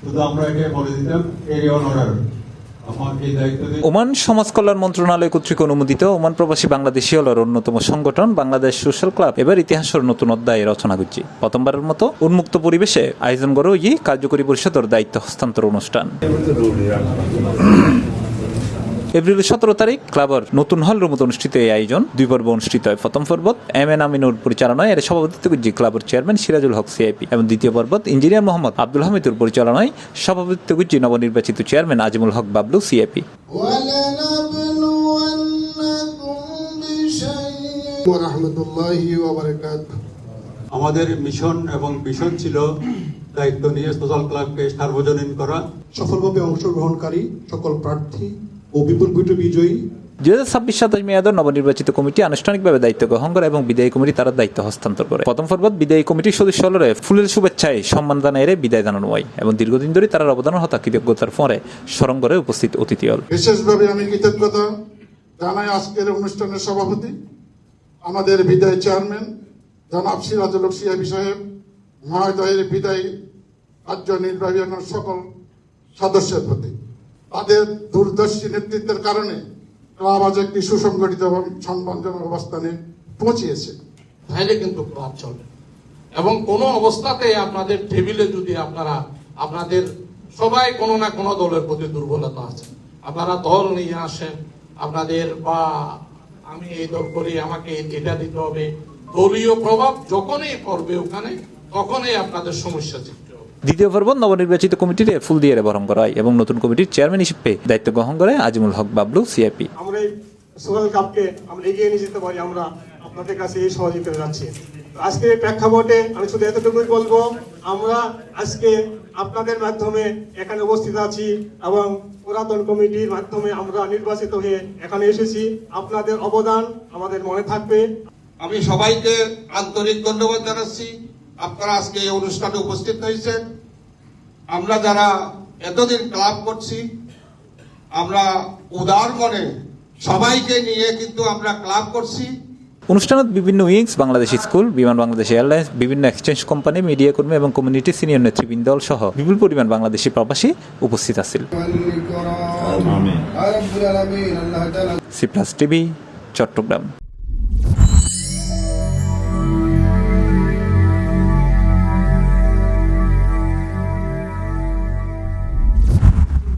শুধু আমরা এটা বলে দিতাম এরিয়া অন অর্ডার। ওমান সমাজ কল্যাণ মন্ত্রণালয় কর্তৃক অনুমোদিত ওমান প্রবাসী বাংলাদেশী হলের অন্যতম সংগঠন বাংলাদেশ সোশ্যাল ক্লাব এবার ইতিহাসের নতুন অধ্যায় রচনা করছে। প্রথমবারের মতো উন্মুক্ত পরিবেশে আয়োজন করে ওই কার্যকরী পরিষদের দায়িত্ব হস্তান্তর অনুষ্ঠান। এপ্রিল 17 তারিখ ক্লাবের নতুন হল রুমত অনুষ্ঠিত এই আয়োজন 2 পর্ব অনুষ্ঠিত হয়। প্রথম পর্বত এম.এন. আমিনুর পরিচালনায় এর সভাপতিত্ব করছে ক্লাবের চেয়ারম্যান সিরাজুল হক সিআইপি এবং দ্বিতীয় পর্বত ইঞ্জিনিয়ার মোহাম্মদ আব্দুল হামিদুর পরিচালনায় সভাপতিত্ব করছে নবনির্বাচিত চেয়ারম্যান আজিমুল হক বাবলু সিআইপি। আমাদের মিশন এবং ভিশন ছিল দায়িত্ব নিয়ে সোশ্যাল ক্লাবকে সার্বজনীন করা। সফলভাবে অংশগ্রহণকারী সকল প্রার্থী ও বিপুল ভোটে বিজয়ী 2026-27 মেয়াদের নবনির্বাচিত কমিটি আনুষ্ঠানিকভাবে দায়িত্ব গ্রহণ করে এবং বিদায়ী কমিটি তারা দায়িত্ব হস্তান্তর করে। প্রথম পর্বত বিদায়ী কমিটির সদস্য হলরে ফুলের শুভেচ্ছায় সম্মানদান এরে বিদায় জানানো হয় এবং দীর্ঘদিন ধরে তার অবদানের হতা কৃতজ্ঞতার ফলে স্মরণ করে উপস্থিত অতিথি হল। বিশেষভাবে আমি কৃতজ্ঞতা জানাই আজকের অনুষ্ঠানের সভাপতি আমাদের বিদায়ী চেয়ারম্যান জনাব সিরাজুল হক সিআইপি সাহেব, মহোদয়ের বিদায়ী কার্যনির্বাহী সকল সদস্যের প্রতি। তাদের দূরদর্শী নেতৃত্বের কারণে ক্লাব আজ একটি সুসংগঠিত এবং সম্মানজনক অবস্থানে পৌঁছিয়েছে। তাহলে কিন্তু ক্লাব চলবে এবং কোনো অবস্থাতে আপনাদের টেবিলে যদি আপনাদের সবাই কোনো না কোনো দলের প্রতি দুর্বলতা আছে, আপনারা দল নিয়ে আসেন আপনাদের, বা আমি এই দল করি আমাকে এটা দিতে হবে, দলীয় প্রভাব যখনই পড়বে ওখানে তখনই আপনাদের সমস্যা সৃষ্টি হবে। দ্বিতীয় পর্ব নবনির্বাচিত কমিটির ফুল দিয়ে বরণ করা হয় এবং নতুন কমিটির চেয়ারম্যান হিসেবে দায়িত্ব গ্রহণ করে আজিমুল হক বাবলু সিআইপি। আমরা এই সোশ্যাল ক্লাবকে আমরা এগিয়ে নিয়ে যেতে পারি, আমরা আপনাদের কাছে এই সহযোগিতা যাচ্ছি। আজকে এই প্রেক্ষাপটে আমি শুধু এতটুকুই বলবো, আমরা আজকে আপনাদের মাধ্যমে এখানে উপস্থিত আছি এবং পুরাতন কমিটির মাধ্যমে আমরা নির্বাচিত হয়ে এখানে এসেছি। আপনাদের অবদান আমাদের মনে থাকবে। আমি সবাইকে আন্তরিক ধন্যবাদ জানাচ্ছি, আপনারা আজকে এই অনুষ্ঠানে উপস্থিত হয়েছেন। আমরা যারা এতদিন ক্লাব করছি, আমরা উদার মনে সবাইকে নিয়ে কিন্তু আমরা ক্লাব করছি। অনুষ্ঠানত বিভিন্ন উইংস, বাংলাদেশ স্কুল, বিমান বাংলাদেশ এয়ারলাইন্স, বিভিন্ন এক্সচেঞ্জ কোম্পানি, মিডিয়া কর্মী এবং কমিউনিটি সিনিয়র নেতৃবৃন্দ সহ বিপুল পরিমাণ বাংলাদেশি প্রবাসী উপস্থিত আছেন। C plus TV, Chittagong.